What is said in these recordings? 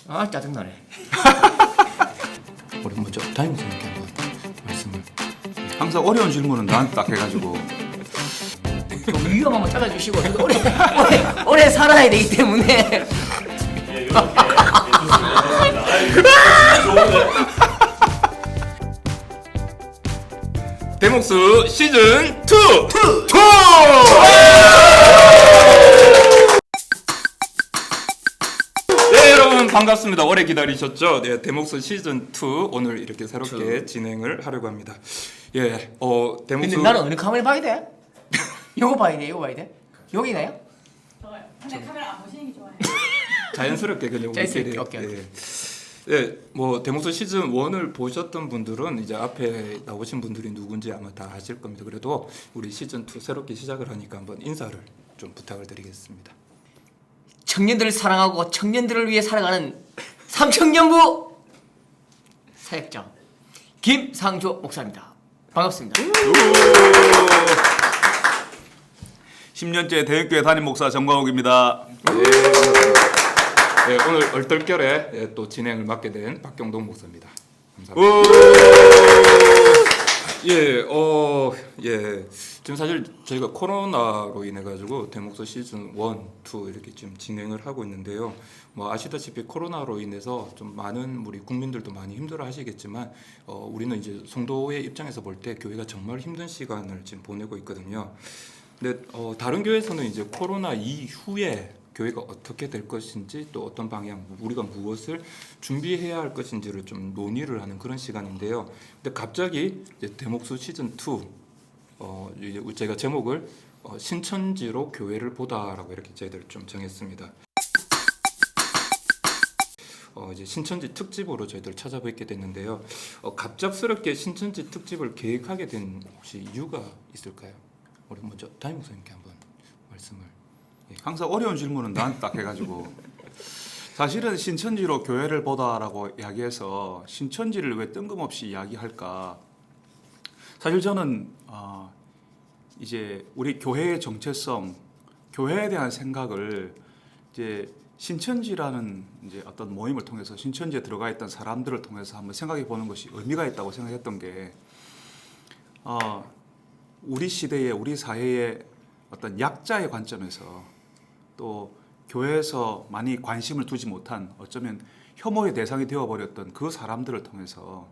아 짜증나네. 우리 먼저 담임 선생님께 한번 말씀을. 항상 어려운 질문은 나한테 딱 해가지고 좀 위험하면 잘라주시고 저도 오래 살아야 되기 때문에. 대목수 시즌 2! 네 여러분 반갑습니다. 오래 기다리셨죠? 네 대목수 시즌 2 오늘 이렇게 새롭게 진행을 하려고 합니다. 예, 대목수. 근데 나는 어느 카메라 봐야 돼? 요거 봐야 돼, 요거 봐야 돼? 여기나요? 좋아요. 근데 카메라 안 보시는 게 좋아요. 자연스럽게 그냥 자연스럽게, 우리끼리. 오케이. 예. 네, 뭐 대목수 시즌 1을 보셨던 분들은 이제 앞에 나오신 분들이 누군지 아마 다 아실 겁니다. 그래도 우리 시즌 2 새롭게 시작을 하니까 한번 인사를 좀 부탁을 드리겠습니다. 청년들을 사랑하고 청년들을 위해 살아가는 삼청년부 사역장 김상조 목사입니다. 반갑습니다. 10년째 대육교회 담임 목사 정광욱입니다. 네, 오늘 얼떨결에 예, 또 진행을 맡게 된 박경동 목사입니다. 감사합니다. 예, 지금 사실 저희가 코로나로 인해 가지고 대목소 시즌 1, 2 이렇게 지금 진행을 하고 있는데요. 뭐 아시다시피 코로나로 인해서 좀 많은 우리 국민들도 많이 힘들어하시겠지만, 우리는 이제 성도의 입장에서 볼 때 교회가 정말 힘든 시간을 지금 보내고 있거든요. 근데 다른 교회에서는 이제 코로나 이후에 교회가 어떻게 될 것인지 또 어떤 방향 우리가 무엇을 준비해야 할 것인지를 좀 논의를 하는 그런 시간인데요. 근데 갑자기 이제 대목수 시즌 2 이제 제가 제목을 신천지로 교회를 보다라고 이렇게 저희들 좀 정했습니다. 이제 신천지 특집으로 저희들 찾아뵙게 됐는데요. 갑작스럽게 신천지 특집을 계획하게 된 혹시 이유가 있을까요? 우리 먼저 담임 목사님께 한번 말씀을. 항상 어려운 질문은 나한테 딱 해가지고 사실은 신천지로 교회를 보다라고 이야기해서 신천지를 왜 뜬금없이 이야기할까? 사실 저는 이제 우리 교회의 정체성, 교회에 대한 생각을 이제 신천지라는 이제 어떤 모임을 통해서 신천지에 들어가 있던 사람들을 통해서 한번 생각해 보는 것이 의미가 있다고 생각했던 게 우리 시대에 우리 사회의 어떤 약자의 관점에서 또 교회에서 많이 관심을 두지 못한 어쩌면 혐오의 대상이 되어버렸던 그 사람들을 통해서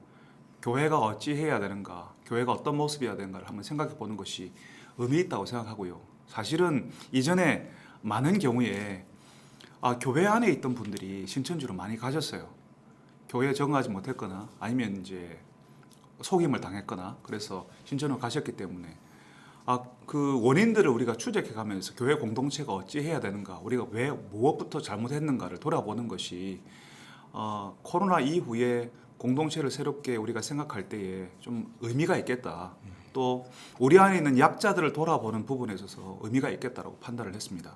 교회가 어찌해야 되는가, 교회가 어떤 모습이어야 되는가를 한번 생각해 보는 것이 의미 있다고 생각하고요. 사실은 이전에 많은 경우에 교회 안에 있던 분들이 신천지로 많이 가셨어요. 교회에 적응하지 못했거나 아니면 이제 속임을 당했거나 그래서 신천으로 가셨기 때문에 그 원인들을 우리가 추적해 가면서 교회 공동체가 어찌 해야 되는가, 우리가 왜 무엇부터 잘못했는가를 돌아보는 것이 코로나 이후에 공동체를 새롭게 우리가 생각할 때에 좀 의미가 있겠다. 또 우리 안에 있는 약자들을 돌아보는 부분에 있어서 의미가 있겠다라고 판단을 했습니다.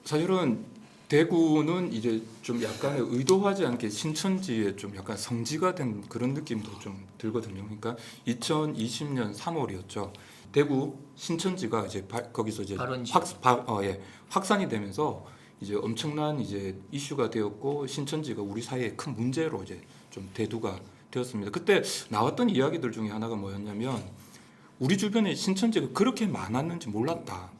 사실은 대구는 이제 좀 약간 의도하지 않게 신천지에 좀 약간 성지가 된 그런 느낌도 좀 들거든요. 그러니까 2020년 3월이었죠. 대구 신천지가 이제 거기서 이제 확산이 되면서 이제 엄청난 이제 이슈가 되었고 신천지가 우리 사회의 큰 문제로 이제 좀 대두가 되었습니다. 그때 나왔던 이야기들 중에 하나가 뭐였냐면 우리 주변에 신천지가 그렇게 많았는지 몰랐다.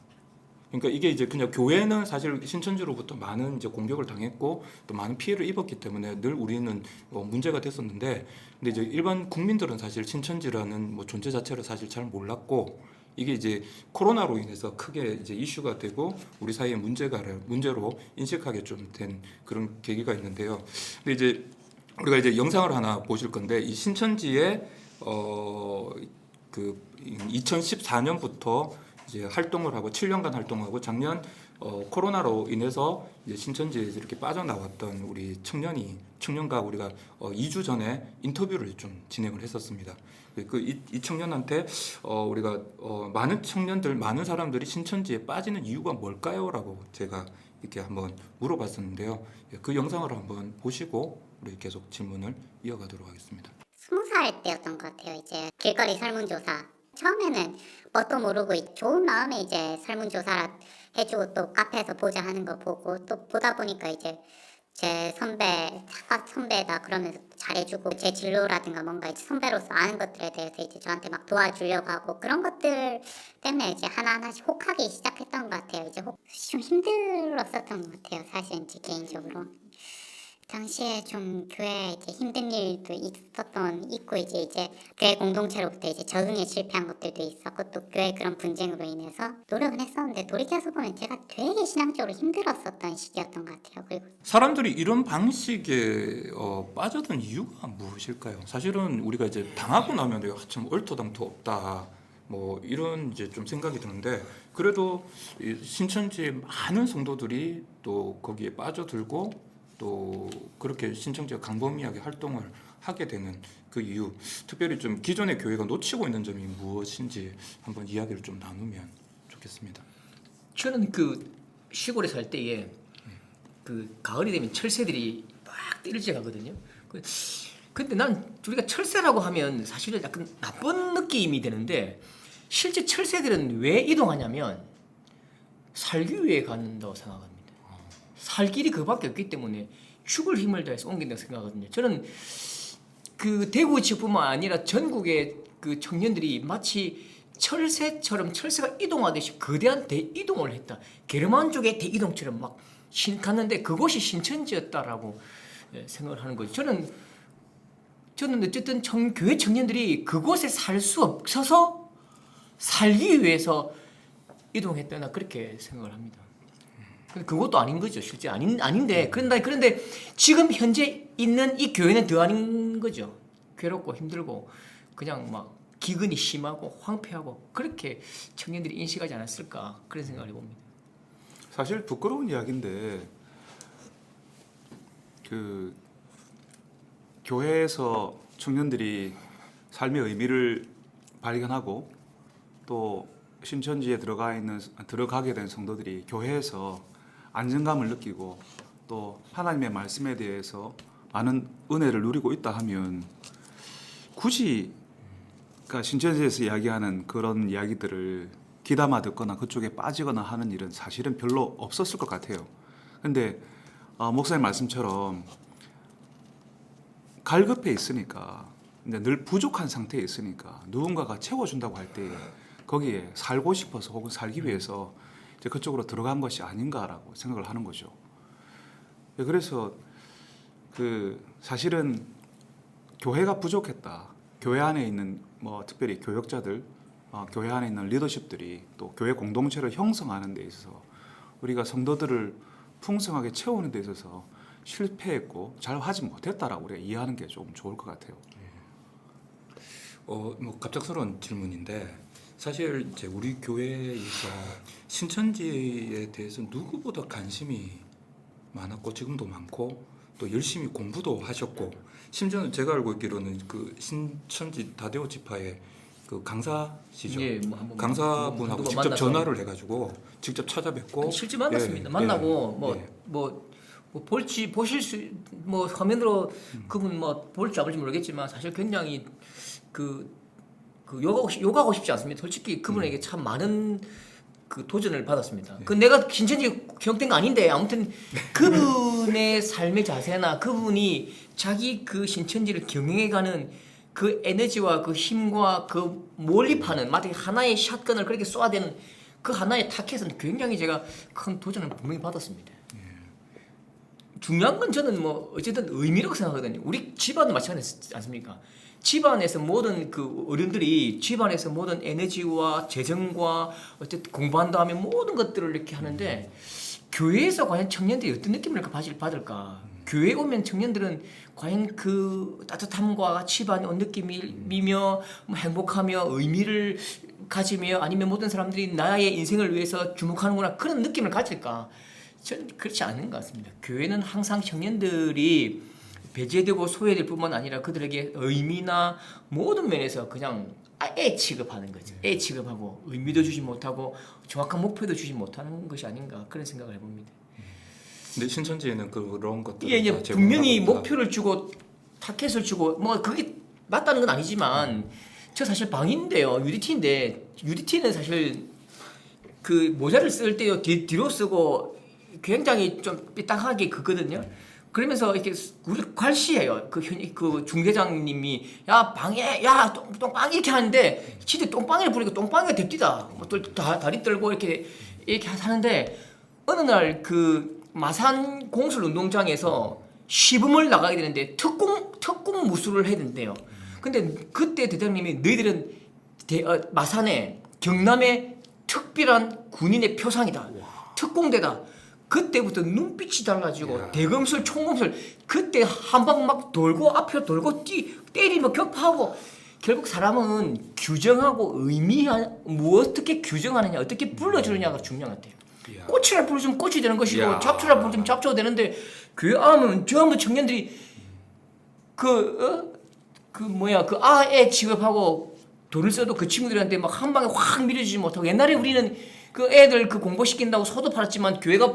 그러니까 이게 이제 그냥 교회는 사실 신천지로부터 많은 이제 공격을 당했고 또 많은 피해를 입었기 때문에 늘 우리는 문제가 됐었는데, 근데 이제 일반 국민들은 사실 신천지라는 뭐 존재 자체를 사실 잘 몰랐고 이게 이제 코로나로 인해서 크게 이제 이슈가 되고 우리 사회의 문제로 인식하게 좀 된 그런 계기가 있는데요. 근데 이제 우리가 이제 영상을 하나 보실 건데 이 신천지의 그 2014년부터 이제 활동을 하고 7년간 활동하고 작년 코로나로 인해서 이제 신천지에서 이렇게 빠져나왔던 우리 청년과 우리가 2주 전에 인터뷰를 좀 진행을 했었습니다. 이 청년한테 우리가 많은 청년들, 많은 사람들이 신천지에 빠지는 이유가 뭘까요?라고 제가 이렇게 한번 물어봤었는데요. 그 영상을 한번 보시고 우리 계속 질문을 이어가도록 하겠습니다. 20살 때였던 것 같아요. 이제 길거리 설문조사 처음에는 뭣도 모르고 좋은 마음에 이제 설문조사 해주고 또 카페에서 보자 하는 거 보고 또 보다 보니까 이제 제 학과 선배다 그러면서 잘해주고 제 진로라든가 뭔가 이제 선배로서 아는 것들에 대해서 이제 저한테 막 도와주려고 하고 그런 것들 때문에 이제 하나하나씩 혹하기 시작했던 것 같아요. 이제 좀 힘들었었던 것 같아요. 사실 이제 개인적으로. 당시에 좀 교회에 이제 힘든 일도 있고 이제 교회 공동체로부터 이제 적응에 실패한 것들도 있었고 또 교회 그런 분쟁으로 인해서 노력은 했었는데 돌이켜서 보면 제가 되게 신앙적으로 힘들었었던 시기였던 것 같아요. 그리고 사람들이 이런 방식에 빠져든 이유가 무엇일까요? 사실은 우리가 이제 당하고 나면 내가 참 얼토당토 없다 뭐 이런 이제 좀 생각이 드는데 그래도 이 신천지의 많은 성도들이 또 거기에 빠져들고 또 그렇게 신천지가 광범위하게 활동을 하게 되는 그 이유, 특별히 좀 기존의 교회가 놓치고 있는 점이 무엇인지 한번 이야기를 좀 나누면 좋겠습니다. 저는 그 시골에 살 때에 그 가을이 되면 철새들이 막 떼일지 가거든요. 근데 난 우리가 철새라고 하면 사실은 약간 나쁜 느낌이 드는데 실제 철새들은 왜 이동하냐면 살기 위해 간다고 생각합니다. 살 길이 그밖에 없기 때문에 죽을 힘을 다해서 옮긴다고 생각하거든요. 저는 그 대구 지역뿐만 아니라 전국의 그 청년들이 마치 철새처럼 철새가 이동하듯이 거대한 대이동을 했다. 게르만족의 대이동처럼 막 갔는데 그곳이 신천지였다라고 생각을 하는 거죠. 저는 어쨌든 교회 청년들이 그곳에 살 수 없어서 살기 위해서 이동했다나 그렇게 생각을 합니다. 근데 그것도 아닌 거죠. 실제 아닌데 그런데 지금 현재 있는 이 교회는 더 아닌 거죠. 괴롭고 힘들고 그냥 막 기근이 심하고 황폐하고 그렇게 청년들이 인식하지 않았을까 그런 생각을 해봅니다. 사실 부끄러운 이야기인데 그 교회에서 청년들이 삶의 의미를 발견하고 또 신천지에 들어가게 된 성도들이 교회에서 안정감을 느끼고 또 하나님의 말씀에 대해서 많은 은혜를 누리고 있다 하면 굳이 그러니까 신천지에서 이야기하는 그런 이야기들을 귀담아 듣거나 그쪽에 빠지거나 하는 일은 사실은 별로 없었을 것 같아요. 근데 목사님 말씀처럼 갈급해 있으니까 늘 부족한 상태에 있으니까 누군가가 채워준다고 할 때 거기에 살고 싶어서 혹은 살기 위해서 이제 그쪽으로 들어간 것이 아닌가라고 생각을 하는 거죠. 그래서 그 사실은 교회가 부족했다. 교회 안에 있는 특별히 교역자들, 교회 안에 있는 리더십들이 또 교회 공동체를 형성하는 데 있어서 우리가 성도들을 풍성하게 채우는 데 있어서 실패했고 잘 하지 못했다라고 우리가 이해하는 게 좀 좋을 것 같아요. 뭐 갑작스러운 질문인데 사실 이제 우리 교회에서 신천지에 대해서 누구보다 관심이 많았고 지금도 많고 또 열심히 공부도 하셨고 심지어는 제가 알고 있기로는 그 신천지 다대오 지파의 그 강사시죠. 예, 뭐 한번 강사분하고 한두 번 직접 만나서. 전화를 해가지고 직접 찾아뵙고 실제 만났습니다. 예, 만나고 예, 보실 수 화면으로 그분 볼지 안 볼지 모르겠지만 사실 굉장히 그 요가하고 싶지 않습니다. 솔직히 그분에게 참 많은 그 도전을 받았습니다. 그 내가 신천지 기억된 거 아닌데 아무튼 그분의 삶의 자세나 그분이 자기 그 신천지를 경영해가는 그 에너지와 그 힘과 그 몰입하는 마치 하나의 샷건을 그렇게 쏘아대는 그 하나의 타켓은 굉장히 제가 큰 도전을 분명히 받았습니다. 중요한 건 저는 어쨌든 의미라고 생각하거든요. 우리 집안도 마찬가지지 않습니까? 집안에서 모든 그 어른들이 집안에서 모든 에너지와 재정과 어쨌든 공부한다 하면 모든 것들을 이렇게 하는데 교회에서 과연 청년들이 어떤 느낌을 받을까? 교회에 오면 청년들은 과연 그 따뜻함과 집안의 느낌이며 행복하며 의미를 가지며 아니면 모든 사람들이 나의 인생을 위해서 주목하는구나 그런 느낌을 가질까? 저는 그렇지 않은 것 같습니다. 교회는 항상 청년들이 배제되고 소외될 뿐만 아니라 그들에게 의미나 모든 면에서 그냥 애 취급하는 거죠. 애 취급하고 의미도 주지 못하고 정확한 목표도 주지 못하는 것이 아닌가 그런 생각을 해봅니다. 근데 신천지에는 그런 것들 예, 분명히 목표를 주고 타켓을 주고 그게 맞다는 건 아니지만 저 사실 방인데요. UDT인데 UDT는 사실 그 모자를 쓸 때요 뒤로 쓰고 굉장히 좀 삐딱하게 긋거든요. 그러면서 이렇게 우리 괄시해요. 그 중대장님이 야 방해 야 똥빵 이렇게 하는데 진짜 똥빵이를 부르니까 똥빵이가 됩디다. 뭐또 다리 떨고 이렇게 하는데 어느 날 그 마산 공술 운동장에서 시범을 나가게 되는데 특공 무술을 해야 된대요. 근데 그때 대장님이 너희들은 마산에 경남의 특별한 군인의 표상이다. 특공대다. 그때부터 눈빛이 달라지고 야. 대검술 총검술 그때 한 방 막 돌고 앞으로 돌고 때리면 격파하고 결국 사람은 규정하고 뭐 어떻게 규정하느냐 어떻게 불러주느냐가 중요한 것 같아요. 이야. 꽃이라 부르면 꽃이 되는 것이고 야. 잡초라 부르면 잡초가 되는데 교회 안은 전부 청년들이 그 아애 취급하고 돈을 써도 그 친구들한테 막 한 방에 확 밀어주지 못하고 옛날에 우리는 그 애들 그 공부시킨다고 소도 팔았지만 교회가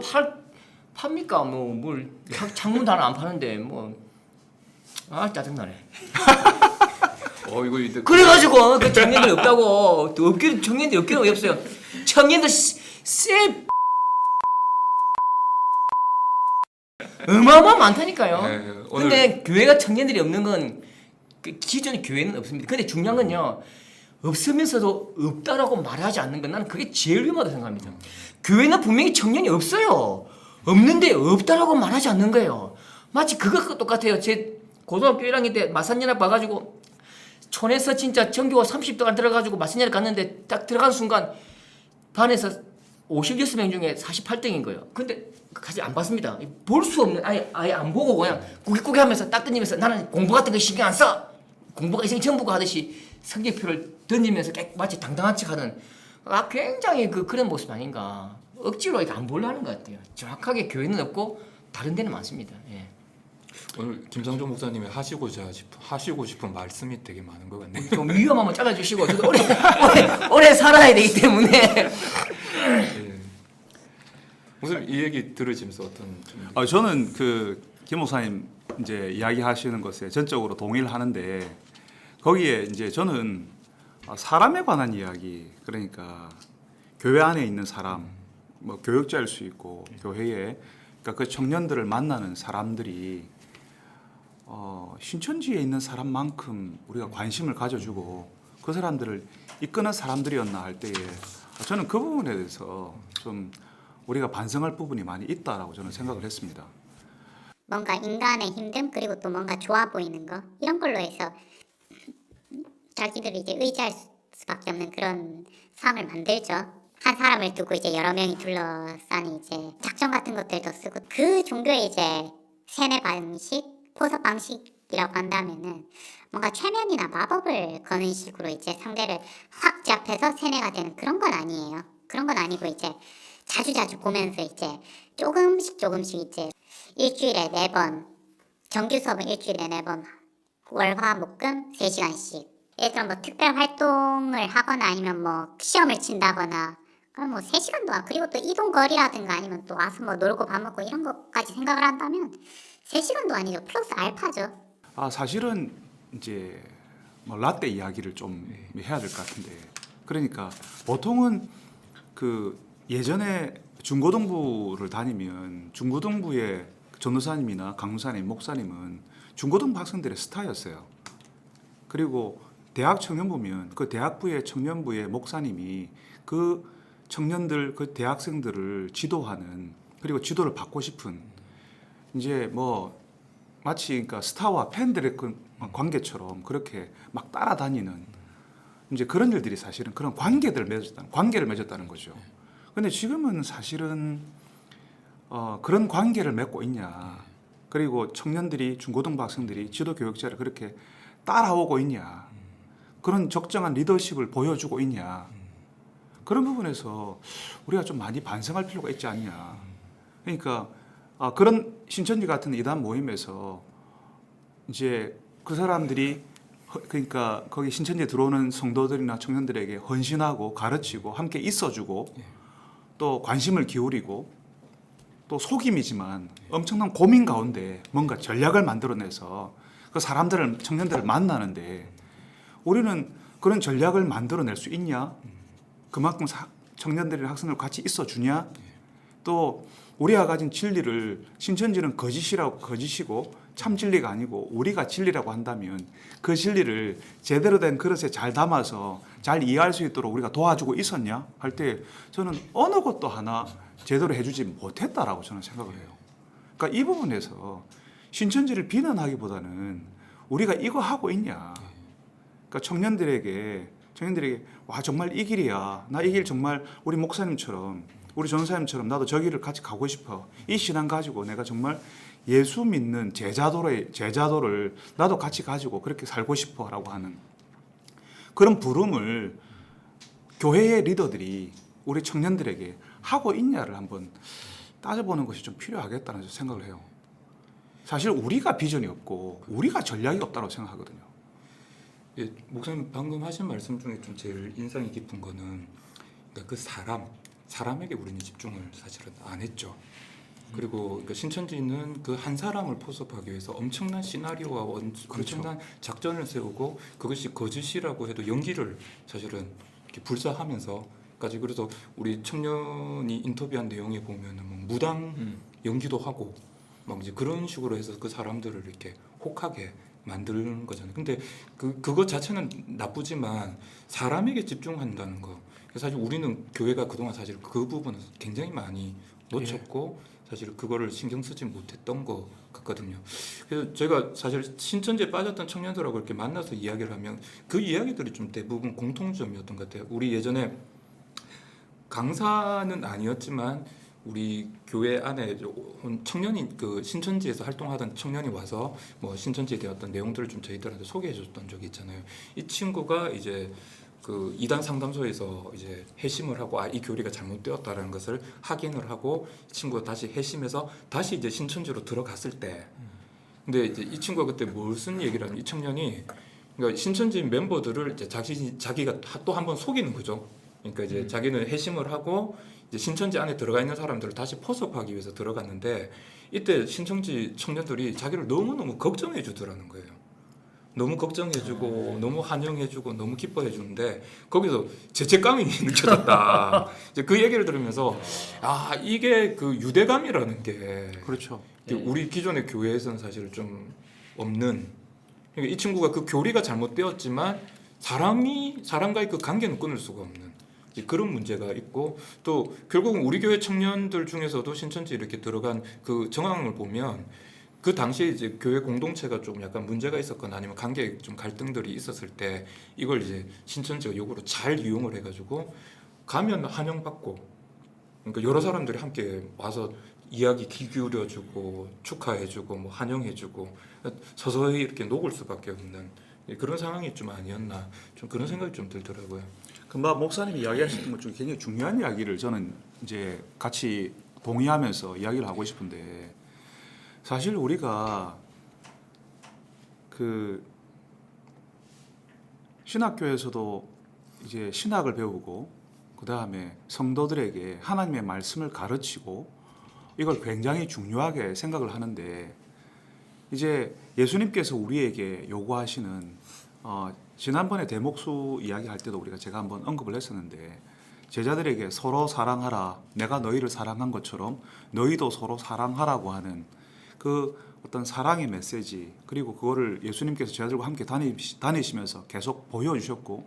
팝니까? 뭐 뭘 창문 하나 안 파는데 뭐 아 짜증나네. 이거 이제 그래가지고 그 청년들 없다고 또 청년들 없기는 왜 없어요? 청년들 쎄 어마어마 많다니까요. 네, 오늘- 근데 교회가 청년들이 없는 건 그 기존의 교회는 없습니다. 근데 중요한 건요. 없으면서도 없다라고 말하지 않는 건 나는 그게 제일 위험하다고 생각합니다. 교회는 분명히 청년이 없어요. 없는데 없다라고 말하지 않는 거예요. 마치 그것과 똑같아요. 제 고등학교 1학년 때 마산연합 봐가지고 촌에서 진짜 전교가 30도가 들어가지고 마산연합 갔는데 딱 들어간 순간 반에서 56명 중에 48등인 거예요. 근데 사실 안 봤습니다. 볼 수 없는 아예 안 보고 그냥 꾸깃꾸깃 하면서 딱 던지면서 나는 공부 같은 거 신경 안 써. 공부가 인생 전부가 하듯이 성적표를 던지면서 마치 당당한 척하는 굉장히 그런 모습 아닌가. 억지로 이렇게 안 보려는 것 같아요. 정확하게 교회는 없고 다른 데는 많습니다. 예. 오늘 김상조 목사님이 하시고 싶은 말씀이 되게 많은 것 같네요. 좀 위험하면 잘라주시고 저도 오래 살아야 되기 때문에 예. 목사님 이 얘기 들으시면서 어떤 좀 저는 그 김 목사님 이제 이야기하시는 것에 전적으로 동의를 하는데 거기에 이제 저는 사람에 관한 이야기 그러니까 교회 안에 있는 사람 뭐 교육자일 수 있고 교회에 그러니까 그 청년들을 만나는 사람들이 신천지에 있는 사람만큼 우리가 관심을 가져주고 그 사람들을 이끄는 사람들이었나 할 때에 저는 그 부분에 대해서 좀 우리가 반성할 부분이 많이 있다라고 저는 생각을 했습니다. 뭔가 인간의 힘듦 그리고 또 뭔가 좋아 보이는 거 이런 걸로 해서 자기들이 이제 의지할 수밖에 없는 그런 상황을 만들죠. 한 사람을 두고 이제 여러 명이 둘러싼 이제 작전 같은 것들도 쓰고 그 종교의 이제 세뇌 방식, 포섭 방식이라고 한다면은 뭔가 최면이나 마법을 거는 식으로 이제 상대를 확 제압해서 세뇌가 되는 그런 건 아니에요. 그런 건 아니고 이제 자주자주 보면서 이제 조금씩 이제 일주일에 4번 정규 수업은 일주일에 4번 월화목금 3시간씩 예를 뭐 특별 활동을 하거나 아니면 뭐 시험을 친다거나 그럼 뭐 3시간 동안 그리고 또 이동 거리라든가 아니면 또 와서 뭐 놀고 밥 먹고 이런 것까지 생각을 한다면 3시간 동안이죠. 플러스 알파죠. 사실은 이제 뭐 라떼 이야기를 좀 해야 될 것 같은데 그러니까 보통은 그 예전에 중고등부를 다니면 중고등부의 전도사님이나 강무사님, 목사님은 중고등부 학생들의 스타였어요. 그리고 대학 청년부면 그 대학부의 청년부의 목사님이 그 청년들, 그 대학생들을 지도하는 그리고 지도를 받고 싶은 이제 뭐 마치 그러니까 스타와 팬들의 그 관계처럼 그렇게 막 따라다니는 이제 그런 일들이 사실은 그런 관계를 맺었다는 거죠. 근데 지금은 사실은 그런 관계를 맺고 있냐? 그리고 청년들이 중고등부 학생들이 지도 교육자를 그렇게 따라오고 있냐? 그런 적정한 리더십을 보여주고 있냐? 그런 부분에서 우리가 좀 많이 반성할 필요가 있지 않냐? 그러니까 그런 신천지 같은 이단 모임에서 이제 그 사람들이 그러니까 거기 신천지에 들어오는 성도들이나 청년들에게 헌신하고 가르치고 함께 있어주고 또 관심을 기울이고 또 속임이지만 엄청난 고민 가운데 뭔가 전략을 만들어내서 그 사람들을 청년들을 만나는데 우리는 그런 전략을 만들어낼 수 있냐? 그만큼 청년들이랑 학생들 같이 있어주냐? 또 우리가 가진 진리를 신천지는 거짓이고 참 진리가 아니고 우리가 진리라고 한다면 그 진리를 제대로 된 그릇에 잘 담아서 잘 이해할 수 있도록 우리가 도와주고 있었냐? 할 때 저는 어느 것도 하나 제대로 해주지 못했다라고 저는 생각을 해요. 그러니까 이 부분에서 신천지를 비난하기보다는 우리가 이거 하고 있냐? 그러니까 청년들에게 와 정말 이 길이야. 나 이 길 정말 우리 목사님처럼 우리 전사님처럼 나도 저 길을 같이 가고 싶어. 이 신앙 가지고 내가 정말 예수 믿는 제자도를 나도 같이 가지고 그렇게 살고 싶어라고 하는 그런 부름을 교회의 리더들이 우리 청년들에게 하고 있냐를 한번 따져보는 것이 좀 필요하겠다는 생각을 해요. 사실 우리가 비전이 없고 우리가 전략이 없다고 생각하거든요. 예, 목사님 방금 하신 말씀 중에 좀 제일 인상이 깊은 거는 그러니까 그 사람에게 우리는 집중을 사실은 안 했죠. 그리고 그러니까 신천지는 그 한 사람을 포섭하기 위해서 엄청난 시나리오와 엄청난 작전을 세우고 그것이 거짓이라고 해도 연기를 사실은 이렇게 불사하면서까지 그래서 우리 청년이 인터뷰한 내용에 보면은 뭐 무당 연기도 하고 막 이제 그런 식으로 해서 그 사람들을 이렇게 혹하게 만드는 거잖아요. 근데 그것 자체는 나쁘지만 사람에게 집중한다는 거. 사실 우리는 교회가 그동안 사실 그 부분을 굉장히 많이 놓쳤고 사실 그거를 신경 쓰지 못했던 것 같거든요. 그래서 제가 사실 신천지에 빠졌던 청년들하고 이렇게 만나서 이야기를 하면 그 이야기들이 좀 대부분 공통점이었던 것 같아요. 우리 예전에 강사는 아니었지만 우리 교회 안에 청년이 그 신천지에서 활동하던 청년이 와서 뭐 신천지에 대한 어떤 내용들을 좀 저희들한테 소개해줬던 적이 있잖아요. 이 친구가 이제 그 이단 상담소에서 이제 회심을 하고 이 교리가 잘못되었다라는 것을 확인을 하고 이 친구가 다시 회심해서 다시 이제 신천지로 들어갔을 때, 근데 이제 이 친구가 그때 무슨 얘기를 하냐면 이 청년이 그러니까 신천지 멤버들을 이제 자기가 또 한 번 속이는 거죠. 그러니까 이제 자기는 회심을 하고 이제 신천지 안에 들어가 있는 사람들을 다시 포섭하기 위해서 들어갔는데 이때 신천지 청년들이 자기를 너무너무 걱정해 주더라는 거예요. 너무 걱정해주고 너무 환영해주고 너무 기뻐해주는데 거기서 죄책감이 느껴졌다. 이제 그 얘기를 들으면서 아 이게 그 유대감이라는 게 그렇죠. 우리 기존의 교회에서는 사실 좀 없는. 그러니까 이 친구가 그 교리가 잘못되었지만 사람과의 그 관계는 끊을 수가 없는 그런 문제가 있고 또 결국은 우리 교회 청년들 중에서도 신천지 이렇게 들어간 그 정황을 보면 그 당시에 이제 교회 공동체가 좀 약간 문제가 있었거나 아니면 관계에 좀 갈등들이 있었을 때 이걸 이제 신천지가 요구로 잘 이용을 해가지고 가면 환영받고 그러니까 여러 사람들이 함께 와서 이야기 귀 기울여주고 축하해주고 뭐 환영해주고 서서히 이렇게 녹을 수밖에 없는 그런 상황이 좀 아니었나 좀 그런 생각이 좀 들더라고요. 금방 목사님이 이야기하셨던 것 중에 굉장히 중요한 이야기를 저는 이제 같이 동의하면서 이야기를 하고 싶은데 사실 우리가 그 신학교에서도 이제 신학을 배우고 그 다음에 성도들에게 하나님의 말씀을 가르치고 이걸 굉장히 중요하게 생각을 하는데 이제 예수님께서 우리에게 요구하시는 지난번에 대목수 이야기할 때도 제가 한번 언급을 했었는데 제자들에게 서로 사랑하라 내가 너희를 사랑한 것처럼 너희도 서로 사랑하라고 하는 그 어떤 사랑의 메시지 그리고 그거를 예수님께서 제자들과 함께 다니시면서 계속 보여주셨고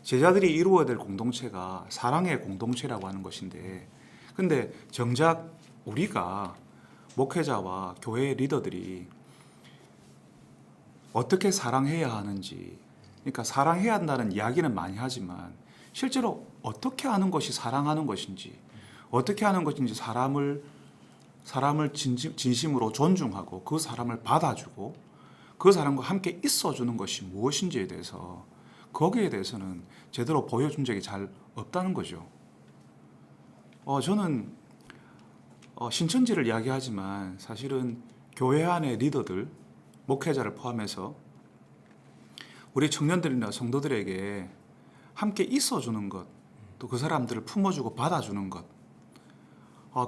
제자들이 이루어야 될 공동체가 사랑의 공동체라고 하는 것인데 근데 정작 우리가 목회자와 교회 리더들이 어떻게 사랑해야 하는지 그러니까 사랑해야 한다는 이야기는 많이 하지만 실제로 어떻게 하는 것이 사랑하는 것인지 어떻게 하는 것인지 사람을 진심으로 존중하고 그 사람을 받아주고 그 사람과 함께 있어주는 것이 무엇인지에 대해서 거기에 대해서는 제대로 보여준 적이 잘 없다는 거죠. 저는 신천지를 이야기하지만 사실은 교회 안의 리더들, 목회자를 포함해서 우리 청년들이나 성도들에게 함께 있어주는 것, 또 그 사람들을 품어주고 받아주는 것,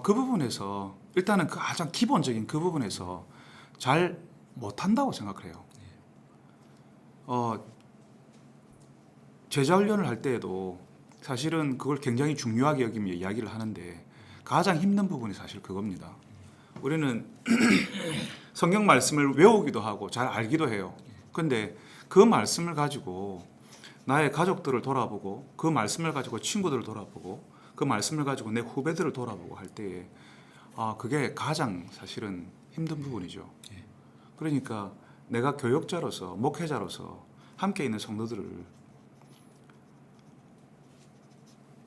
그 부분에서 일단은 그 가장 기본적인 그 부분에서 잘 못한다고 생각을 해요. 제자 훈련을 할 때에도 사실은 그걸 굉장히 중요하게 여기며 이야기를 하는데 가장 힘든 부분이 사실 그겁니다. 우리는 성경 말씀을 외우기도 하고 잘 알기도 해요. 근데 그 말씀을 가지고 나의 가족들을 돌아보고 그 말씀을 가지고 친구들을 돌아보고 그 말씀을 가지고 내 후배들을 돌아보고 할 때에 그게 가장 사실은 힘든 부분이죠. 그러니까 내가 교육자로서 목회자로서 함께 있는 성도들을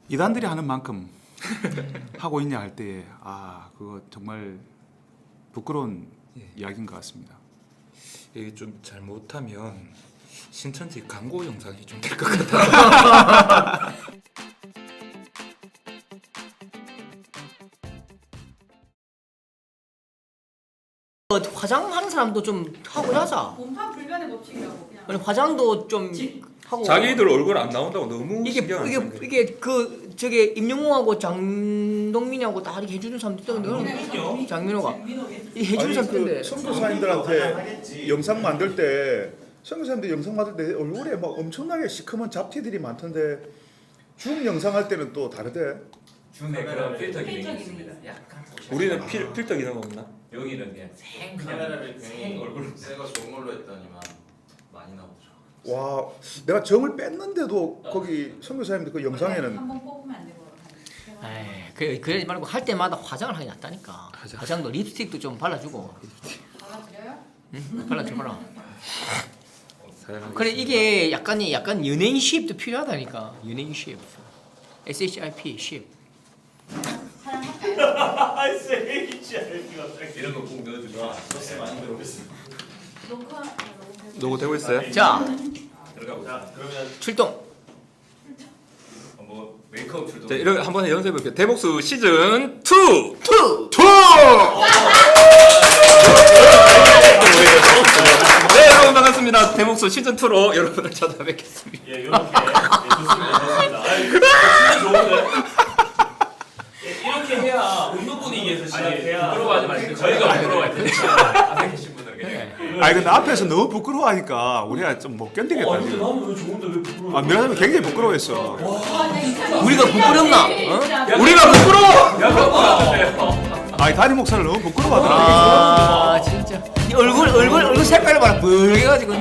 이단들이 하는 만큼 하고 있냐 할 때에 그거 정말 부끄러운 이야기인 것 같습니다. 이게 좀 잘못하면 신천지 광고 영상이 좀 될 것 같아요. 화장하는 사람도 좀 하고 하자. 몸판 불변의 법칙이라고 그냥. 아니 화장도 좀 하고. 자기들 얼굴 안 나온다고 너무 이게 신경 안 쓰는 이게 그 저게 임영웅하고 장동민하고 다 이렇게 해주는 사람도 있던데. 장민호가 이 해주는 사람인데. 선교사님들한테 영상 만들 때 선교사님들 영상 만들 때 얼굴에 막 엄청나게 시커먼 잡티들이 많던데 줌 영상 할 때는 또 다르대. 줌에 그런 필터 기능이 있습니다. 약간 우리는 필터 기능 없나? 여기는 그냥 생 카메라를 생 얼굴 새가 좋은 걸로 했더니만 많이 나오죠. 와, 내가 점을 뺐는데도 거기 선교사님들 그 영상에는 한번 뽑으면 안 되고. 에이, 그러지 말고 할 때마다 화장을 하기 낫다니까. 화장도 립스틱도 좀 발라주고. 받아들여요? 응? 발라줘봐라. 그래 이게 약간 연예인십도 필요하다니까. 연예인십. SHIP 10. 이런 거 꼭 넣어주죠. 소스 많이 들어오겠습니다. 녹음 되고 있어요? 자 들어가보자. 그러면 출동. 뭐 메이크업 출동. 자, 이렇게 한번 연습해 볼게요. 대복수 시즌 2. 네, 여러분 반갑습니다. 대복수 시즌 2로 여러분을 찾아뵙겠습니다. 예, 이렇게 좋습니다. 진짜 좋은데. 이렇게 해야 운동 분위기에서 부끄러워하지 마시고 저희가 부끄러워할 텐데 앞에 계신 분들에게. 근데 앞에서 너무 부끄러워하니까 우리가 좀 못 견디겠다. 나는 왜 좋은데 왜 부끄러워? 미라님이 굉장히 부끄러워했어. 우리가 부끄럽나? 우리가 부끄러워! 야, 부끄러워요. 담임 목사를 너무 부끄러워하더라고. 진짜 이 얼굴 색깔을 봐라. 붉게가지고.